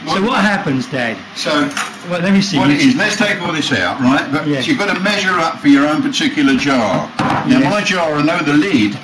So what happens, Dad? So well, let me see. What it is, let's take all this out, right? But yes. You've got to measure up for your own particular jar. Now yes. my jar, I know the lid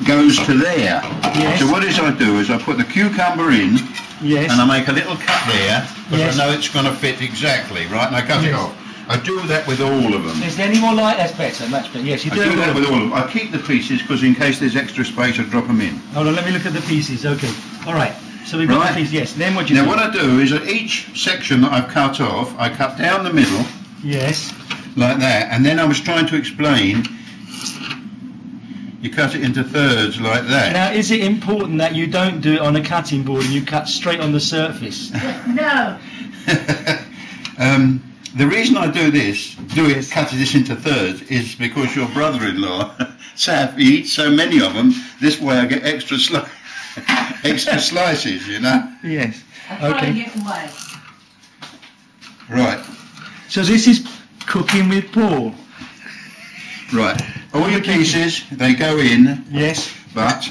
goes to there. Yes. So what I do is I put the cucumber in, yes. and I make a little cut there, because yes. I know it's going to fit exactly, right? And I cut it off. I do that with all of them. Is there any more light? That's better, much better. Yes, you do. I do that with all of them. I keep the pieces because in case there's extra space, I drop them in. Hold on, let me look at the pieces. Okay. All right. So we've got the pieces. Yes. Then what do you do? Now what I do is at each section that I've cut off, I cut down the middle. Yes. Like that. And then I was trying to explain. You cut it into thirds like that. Now, is it important that you don't do it on a cutting board and you cut straight on the surface? No. The reason I do this, cut this into thirds, is because your brother-in-law, Saf, he eats so many of them. This way I get extra slices, you know. Yes. Okay. Get away. Right. So this is cooking with Paul. Right. All your pieces, they go in. Yes. But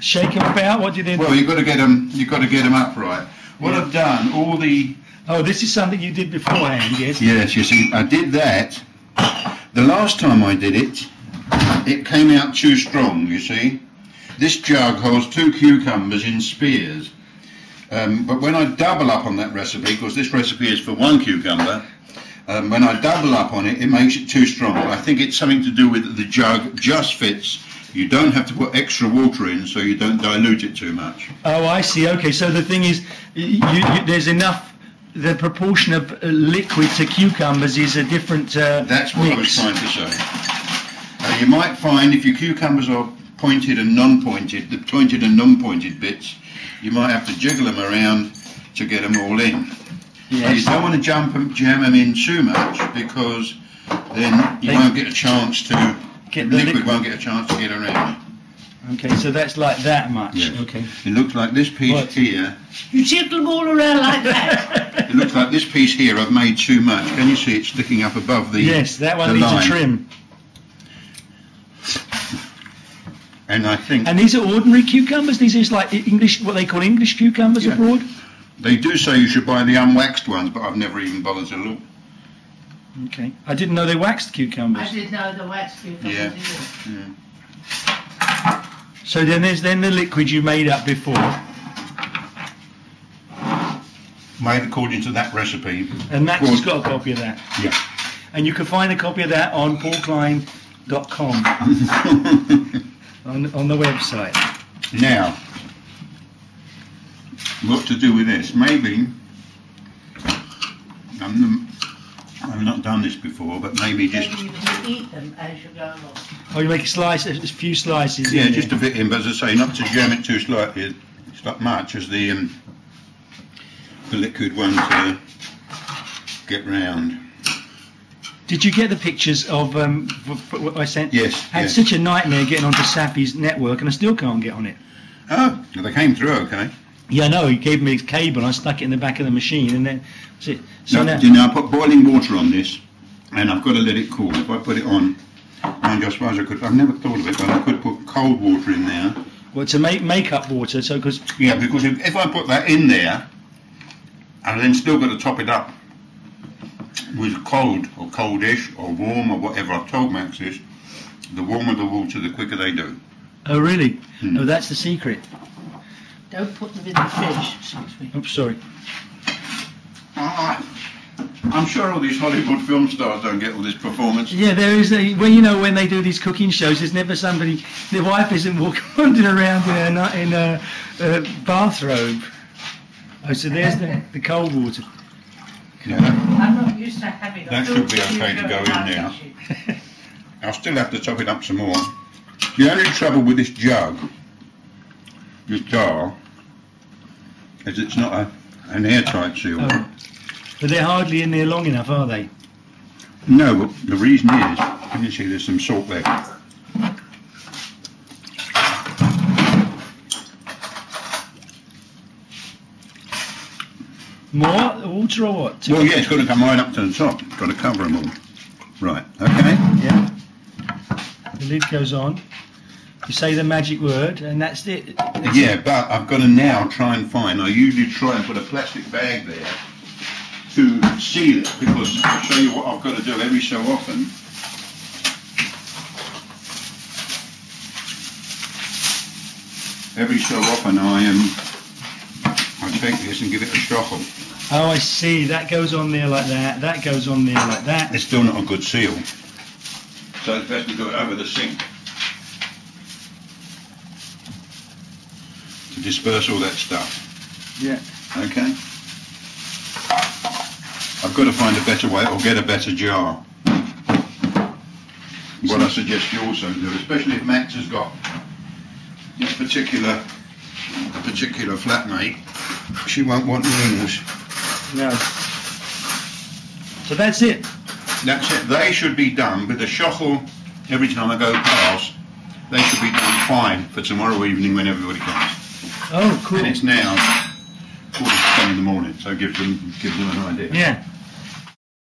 shake them about. What do you do? Well, you've got to get them. You've got to get them upright. What I've done, all the. Oh, this is something you did beforehand, yes? Yes, you see, I did that. The last time I did it, it came out too strong, you see. This jug holds 2 cucumbers in spears. But when I double up on that recipe, because this recipe is for 1 cucumber, when I double up on it, it makes it too strong. I think it's something to do with the jug just fits. You don't have to put extra water in, so you don't dilute it too much. Oh, I see. Okay, so the thing is, there's enough. The proportion of liquid to cucumbers is a different That's what mix. I was trying to say. You might find if your cucumbers are pointed and non-pointed, the pointed and non-pointed bits, you might have to jiggle them around to get them all in. Yes. You don't want to jam them in too much, because then you won't get a chance to. The liquid won't get a chance to get around. Okay, so that's like that much. Yes. Okay. It looks like this piece here. You jiggle them all around like that. It looks like this piece here I've made too much. Can you see it sticking up above the Yes, that one needs a trim. And I think. And these are ordinary cucumbers? These are like English, what they call English cucumbers abroad? They do say you should buy the unwaxed ones, but I've never even bothered to look. Okay. I didn't know they waxed cucumbers. I didn't know the waxed cucumbers either. Yeah. So then there's the liquid you made up before. Made according to that recipe. And Max has got a copy of that. Yeah. And you can find a copy of that on paulklein.com on the website. Now, what to do with this? Maybe, I've not done this before, but maybe just... Maybe you can eat them as you go along. Oh, you make a few slices. Yeah, just a bit in, but as I say, not to jam it too slightly, it's not much, as the liquid won't get round. Did you get the pictures of what I sent? Yes. I had such a nightmare getting onto Sappy's network, and I still can't get on it. Oh, well, they came through okay. Yeah, no, he gave me his cable, and I stuck it in the back of the machine, and then that's it. So now, I put boiling water on this, and I've got to let it cool. If I put it on, I suppose I could. I've never thought of it, but I could put cold water in there. Well, to make up water, so because because if I put that in there, I've then still got to top it up with cold or coldish or warm or whatever. I've told Max this. The warmer the water, the quicker they do. Oh, really? Oh, that's the secret. Don't put them in the fridge. Excuse me. Oops, sorry. I'm sure all these Hollywood film stars don't get all this performance. Yeah, there is. When they do these cooking shows, there's never somebody. Their wife isn't wandering around in a bathrobe. Oh, so there's the cold water. Yeah. I'm not used to having that should be okay to go in now. I'll still have to top it up some more. The only trouble with this jar, is it's not an airtight seal. Oh. But they're hardly in there long enough, are they? No, but the reason is, can you see there's some salt there? More water or what? Well, yeah, it's got to come right up to the top. Got to cover them all. Right, okay. Yeah. The lid goes on. You say the magic word, and that's it. Yeah, but I've got to now try and find. I usually try and put a plastic bag there to seal it, because I'll show you what I've got to do every so often. Every so often I take this and give it a shuffle. Oh, I see. That goes on there like that. That goes on there like that. It's still not a good seal, so it's best to do it over the sink to disperse all that stuff. Yeah. Okay. I've got to find a better way, or get a better jar. What I suggest you also do, especially if Max has got a particular flatmate, she won't want rings. No. So that's it. That's it. They should be done with a shuffle every time I go past. They should be done fine for tomorrow evening when everybody comes. Oh, cool. And it's now 10:45 in the morning, so give them an idea. Yeah.